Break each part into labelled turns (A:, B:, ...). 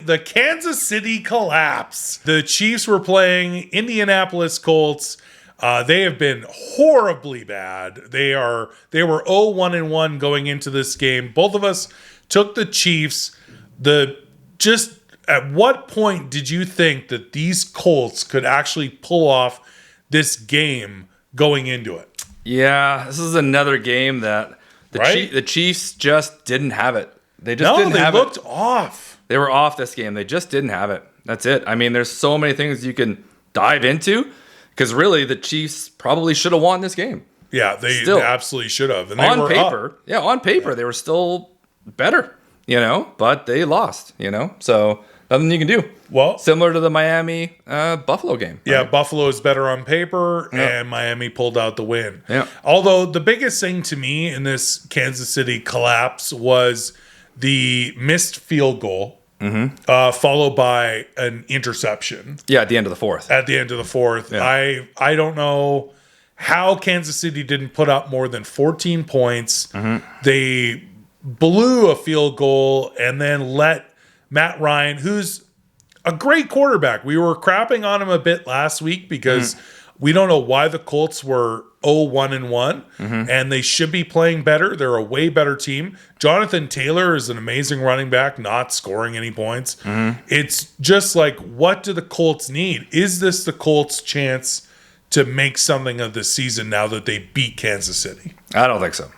A: the Kansas City collapse. The Chiefs were playing Indianapolis Colts. They have been horribly bad. They were 0-1-1 going into this game. Both of us took the Chiefs. At what point did you think that these Colts could actually pull off this game going into it?
B: Yeah, this is another game that the Chiefs just didn't have it. They looked
A: off.
B: They were off this game. They just didn't have it. That's it. I mean, there's so many things you can dive into because really the Chiefs probably should have won this game.
A: Yeah, they absolutely should have. And
B: on paper, they were still better, but they lost, so nothing you can do.
A: Well,
B: similar to the Miami Buffalo game. Right?
A: Yeah, Buffalo is better on paper, and Miami pulled out the win.
B: Yeah.
A: Although the biggest thing to me in this Kansas City collapse was the missed field goal, followed by an interception.
B: Yeah, at the end of the fourth.
A: Yeah. I don't know how Kansas City didn't put up more than 14 points. They blew a field goal and then let Matt Ryan, who's a great quarterback. We were crapping on him a bit last week because we don't know why the Colts were 0-1-1, and they should be playing better. They're a way better team. Jonathan Taylor is an amazing running back, not scoring any points. It's just like, what do the Colts need? Is this the Colts' chance to make something of this season now that they beat Kansas City?
B: I don't think so.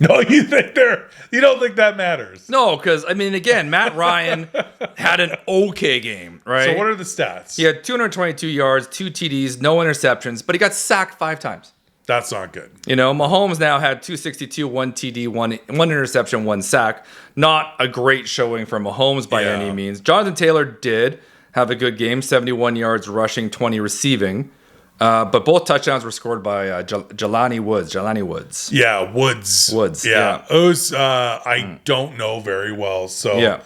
A: No, you don't think that matters?
B: No, because, again, Matt Ryan had an okay game, right?
A: So what are the stats?
B: He had 222 yards, 2 TDs, no interceptions, but he got sacked 5 times.
A: That's not good.
B: Mahomes now had 262, 1 TD, 1 interception, 1 sack. Not a great showing for Mahomes by any means. Jonathan Taylor did have a good game, 71 yards rushing, 20 receiving. But both touchdowns were scored by Jelani Woods.
A: Yeah, Woods. Yeah. Those I don't know very well. So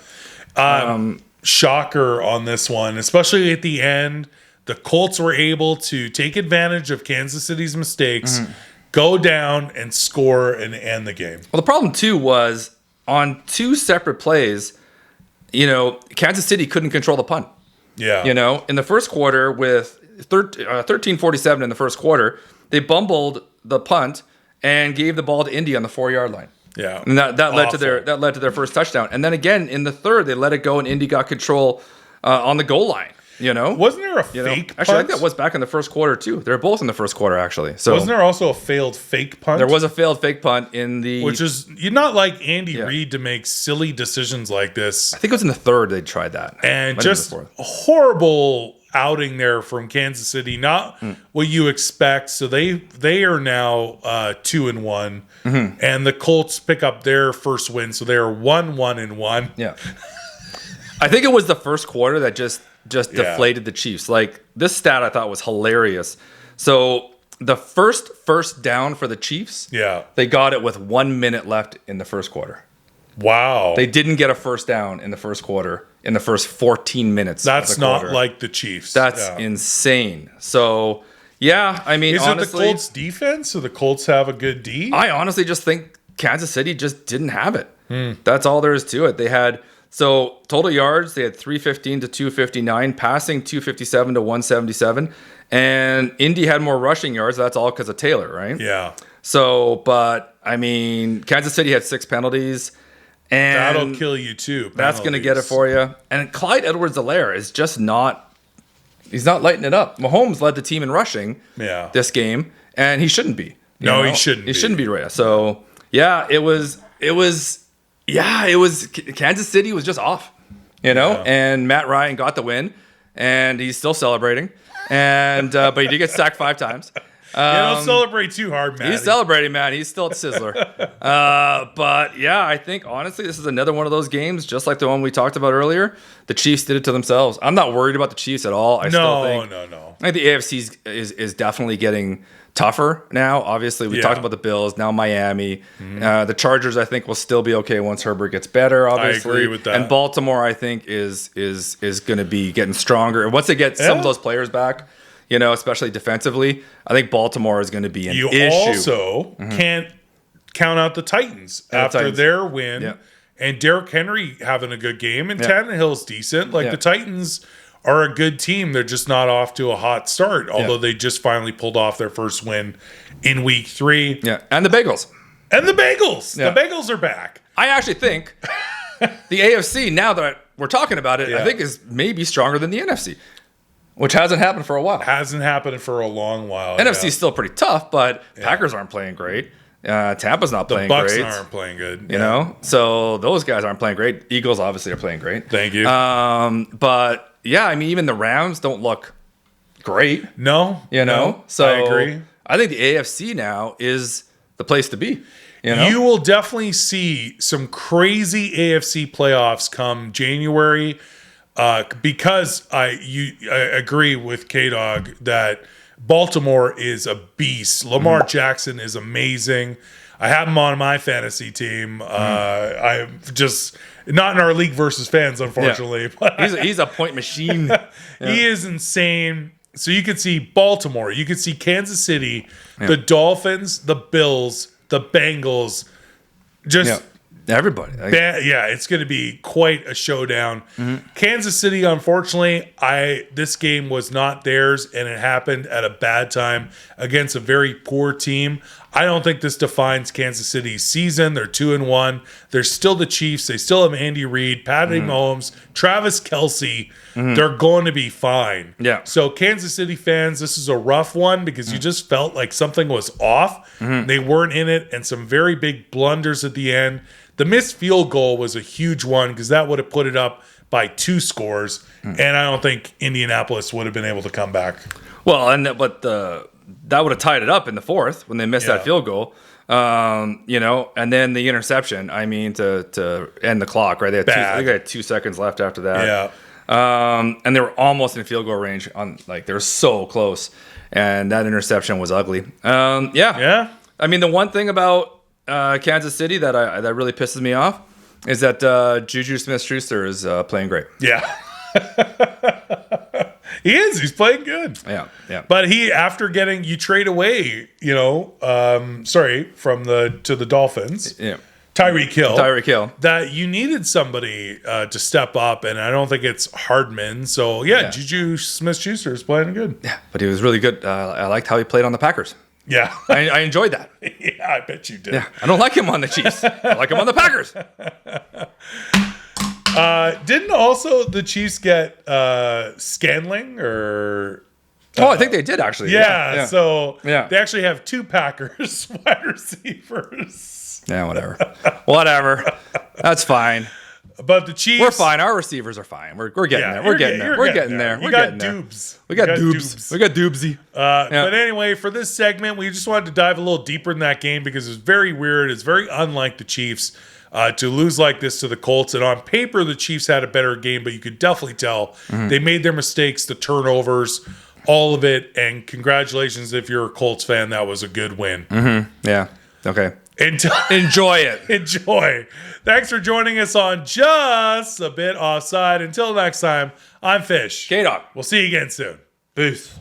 A: shocker on this one, especially at the end. The Colts were able to take advantage of Kansas City's mistakes, go down and score and end the game.
B: Well, the problem too was on 2 separate plays, Kansas City couldn't control the punt.
A: Yeah.
B: In the first quarter with 13:47 in the first quarter, they bumbled the punt and gave the ball to Indy on the 4-yard line.
A: Yeah,
B: and that led to their first touchdown. And then again in the third, they let it go, and Indy got control on the goal line.
A: Wasn't there a fake punt?
B: Actually, I think that was back in the first quarter too. They were both in the first quarter actually. So
A: wasn't there also a failed fake punt?
B: There was a failed fake punt
A: which is, you're not like Andy Reid to make silly decisions like this.
B: I think it was in the third they tried that,
A: and just a horrible outing there from Kansas City. Not what you expect. So they are now 2-1, and the Colts pick up their first win. So they are 1-1-1.
B: Yeah, I think it was the first quarter that just deflated the Chiefs. Like, this stat I thought was hilarious. So the first down for the Chiefs, they got it with 1 minute left in the first quarter.
A: Wow.
B: They didn't get a first down in the first quarter in the first 14 minutes.
A: That's not like the Chiefs.
B: That's insane. So, is honestly,
A: it the Colts defense, or the Colts have a good D?
B: I honestly just think Kansas City just didn't have it. That's all there is to it. They had... So total yards, they had 315 to 259, passing 257 to 177, and Indy had more rushing yards. That's all because of Taylor, right?
A: Yeah.
B: So, but Kansas City had 6 penalties, and
A: that'll kill you too.
B: That's going to get it for you. And Clyde Edwards-Helaire is just he's not lighting it up. Mahomes led the team in rushing this game, and he shouldn't be.
A: He shouldn't.
B: He shouldn't be right. So it was Kansas City was just off, and Matt Ryan got the win, and he's still celebrating, and but he did get sacked 5 times.
A: Don't celebrate too hard, man.
B: He's celebrating, man. He's still at Sizzler. But I think honestly this is another one of those games, just like the one we talked about earlier. The Chiefs did it to themselves. I'm not worried about the Chiefs at all. I think the AFC is definitely getting tougher now. Obviously, we talked about the Bills, now Miami. The Chargers, I think, will still be okay once Herbert gets better, obviously.
A: I agree with that.
B: And Baltimore, I think, is going to be getting stronger. And once they get some of those players back, especially defensively, I think Baltimore is going to be an issue.
A: You also can't count out the Titans after their win. and Derrick Henry having a good game, and Tannehill's decent. Like the Titans are a good team. They're just not off to a hot start, although they just finally pulled off their first win in week 3.
B: Yeah, and the Bagels.
A: And the Bagels. Yeah. The Bagels are back.
B: I actually think the AFC, now that we're talking about it, I think is maybe stronger than the NFC, which hasn't happened for a while.
A: Hasn't happened for a long while.
B: NFC is still pretty tough, but Packers aren't playing great. Tampa's not playing great.
A: The Bucs aren't playing good.
B: You know? So those guys aren't playing great. Eagles obviously are playing great.
A: Thank you.
B: But yeah, I mean, even the Rams don't look great.
A: No.
B: So
A: I agree.
B: I think the AFC now is the place to be.
A: You will definitely see some crazy AFC playoffs come January, because I agree with K-Dog that Baltimore is a beast. Lamar Jackson is amazing. I have him on my fantasy team. I'm just not in our league versus fans, unfortunately. But
B: he's a point machine.
A: He is insane. So you could see Baltimore, you could see Kansas City, the Dolphins, the Bills, the Bengals, just
B: everybody.
A: It's going to be quite a showdown. Kansas City, unfortunately, this game was not theirs, and it happened at a bad time against a very poor team. I don't think this defines Kansas City's season. They're 2-1. They're still the Chiefs. They still have Andy Reid, Patrick Mahomes, Travis Kelce. They're going to be fine.
B: Yeah.
A: So Kansas City fans, this is a rough one because you just felt like something was off. They weren't in it, and some very big blunders at the end. The missed field goal was a huge one because that would have put it up by 2 scores, and I don't think Indianapolis would have been able to come back.
B: Well, that would have tied it up in the 4th when they missed that field goal. And then the interception, I mean, to end the clock, right? They had 2 seconds left after that.
A: Yeah.
B: And they were almost in field goal range they were so close. And that interception was ugly.
A: Yeah.
B: I mean, the one thing about Kansas City that really pisses me off is that Juju Smith-Schuster is playing great.
A: Yeah. He is. He's playing good.
B: Yeah.
A: But after getting you trade away, to the Dolphins.
B: Yeah.
A: Tyreek Hill. That you needed somebody to step up, and I don't think it's Hardman. So Juju Smith-Schuster is playing good.
B: Yeah, but he was really good. I liked how he played on the Packers.
A: Yeah.
B: I enjoyed that.
A: Yeah, I bet you did.
B: Yeah. I don't like him on the Chiefs. I like him on the Packers.
A: Didn't also the Chiefs get Scanling or?
B: I think they did actually.
A: Yeah. So they actually have 2 Packers wide receivers.
B: Yeah, whatever. That's fine.
A: But the Chiefs,
B: we're fine. Our receivers are fine. We're getting there. We're getting there. We're getting there.
A: We got Dubes.
B: We got Dubes. We got Dubesy.
A: But anyway, for this segment, we just wanted to dive a little deeper in that game because it's very weird. It's very unlike the Chiefs to lose like this to the Colts. And on paper, the Chiefs had a better game, but you could definitely tell they made their mistakes, the turnovers, all of it. And congratulations if you're a Colts fan. That was a good win.
B: Yeah. Okay.
A: Enjoy it. Enjoy. Thanks for joining us on Just a Bit Offside. Until next time, I'm Fish.
B: K-Dog.
A: We'll see you again soon.
B: Peace.